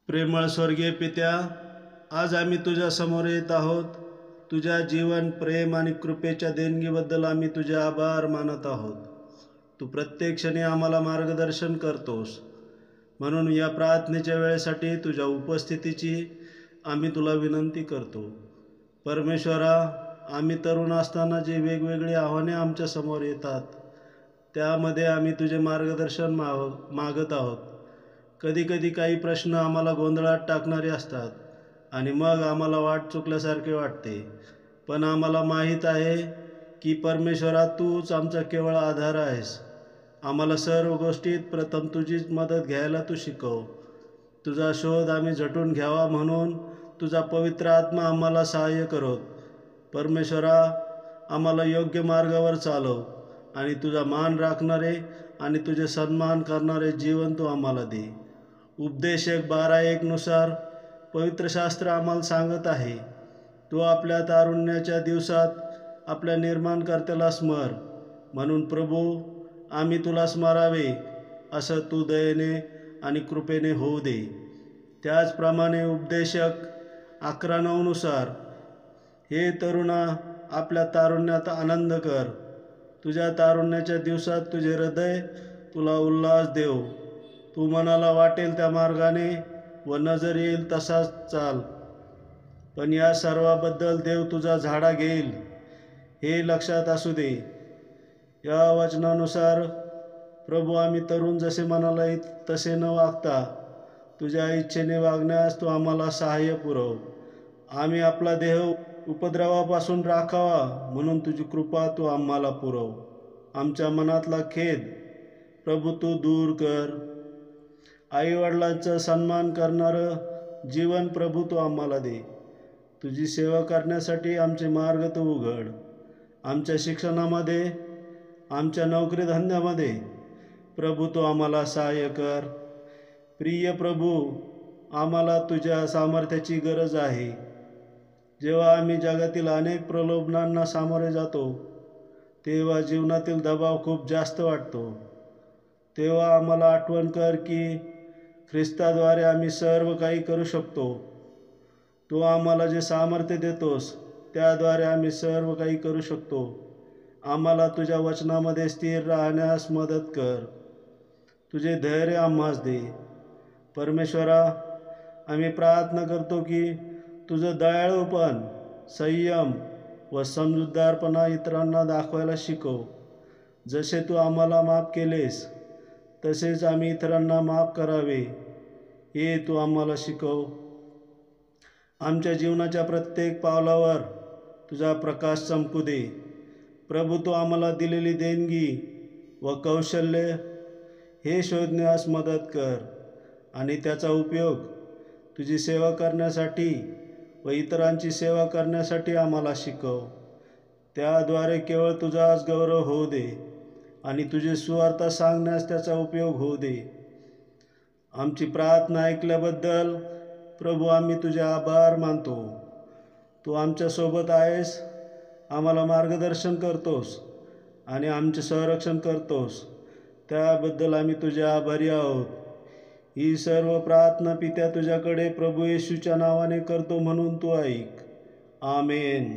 प्रेमळ स्वर्गीय पित्या, आज आम्ही तुझ्या समोर येत आहोत. तुझ्या जीवन, प्रेम आणि कृपेच्या देणगीबद्दल आम्ही तुझे आभार मानत आहोत. तू प्रत्येक क्षणी आम्हाला मार्गदर्शन करतोस, म्हणून या प्रार्थनेच्या वेळेसाठी तुझ्या उपस्थितीची आम्ही तुला विनंती करतो. परमेश्वरा, आम्ही तरुण असताना जी वेगवेगळी आव्हाने आमच्या समोर येतात, त्यामध्ये आम्ही तुझे मार्गदर्शन मागत आहोत. कधीकधी काही प्रश्न आम्हाला गोंधळात टाकणारे असतात आणि मग आम्हाला वाट चुकल्यासारखे वाटते. पण आम्हाला माहीत आहे की परमेश्वरा, तूच आमचा केवळ आधार आहेस. आम्हाला सर्व गोष्टीत प्रथम तुझीच मदत घ्यायला तू शिकव. तुझा शोध आम्ही झटून घ्यावा म्हणून तुझा पवित्र आत्मा आम्हाला सहाय्य करोत. परमेश्वरा, आम्हाला योग्य मार्गावर चालव आणि तुझा मान राखणारे आणि तुझे सन्मान करणारे जीवन तू आम्हाला दे. उपदेशक 12:1 नुसार पवित्र शास्त्र आम्हाला सांगत आहे, तू आपल्या तारुण्याच्या दिवसात आपल्या निर्माणकर्त्याला स्मर. म्हणून प्रभू, आम्ही तुला स्मरावे असं तू दयेने आणि कृपेने होऊ दे. त्याचप्रमाणे उपदेशक 11:9 नुसार, हे तरुणा, आपल्या तारुण्यात आनंद कर. तुझ्या तारुण्याच्या दिवसात तुझे हृदय तुला उल्हास देव. तू मनाला वाटेल त्या मार्गाने व नजर येईल तसाच चाल. पण या सर्वाबद्दल देव तुझा झाडा घेईल, हे लक्षात असू दे. या वचनानुसार प्रभू, आम्ही तरुण जसे मनाला तसे न वागता तुझ्या इच्छेने वागण्यास तू आम्हाला सहाय्य पुरव. आम्ही आपला देह उपद्रवापासून राखावा म्हणून तुझी कृपा तू आम्हाला पुरव. आमच्या मनातला खेद प्रभू तू दूर कर. आईवडिलांचा सन्मान करणारं जीवन प्रभू तू आम्हाला दे. तुझी सेवा करण्यासाठी आमचे मार्ग तू उघड. आमच्या शिक्षणामध्ये, आमच्या नोकरीधंद्यामध्ये प्रभू तू आम्हाला सहाय्य कर. प्रिय प्रभू, आम्हाला तुझ्या सामर्थ्याची गरज आहे. जेव्हा आम्ही जगातील अनेक प्रलोभनांना सामोरे जातो, तेव्हा जीवनातील दबाव खूप जास्त वाटतो. तेव्हा आम्हाला आठवण कर की ख्रिस्ताद्वारे आम्ही सर्व काही करू शकतो. तू आम्हाला जे सामर्थ्य देतोस त्याद्वारे आम्ही सर्व काही करू शकतो. आम्हाला तुझ्या वचनामध्ये स्थिर राहण्यास मदत कर. तुझे धैर्य आम्हास दे. परमेश्वरा, आम्ही प्रार्थना करतो की तुझं दयाळूपण, संयम व समजूतदारपणा इतरांना दाखवायला शिकव. जसे तू आम्हाला माफ केलेस तसेच आम्ही इतरांना माफ करावे, हे तू आम्हाला शिकव. आमच्या जीवनाच्या प्रत्येक पावलावर तुझा प्रकाश चमकू दे. प्रभू, तू आम्हाला दिलेली देणगी व कौशल्य हे शोधण्यास मदत कर आणि त्याचा उपयोग तुझी सेवा करण्यासाठी व इतरांची सेवा करण्यासाठी आम्हाला शिकव. त्याद्वारे केवळ तुझाच गौरव होऊ दे आणि तुझे सुवार्ता सांगण्यास त्याचा उपयोग होऊ दे. आमची प्रार्थना ऐकल्याबद्दल प्रभू आम्ही तुझे आभार मानतो. तू आमच्यासोबत आहेस, आम्हाला मार्गदर्शन करतोस आणि आमचे संरक्षण करतोस. त्याबद्दल आम्ही तुझे आभारी आहोत. ही सर्व प्रार्थना पित्या तुझ्याकडे प्रभू येशूच्या नावाने करतो म्हणून तू ऐक. आमेन.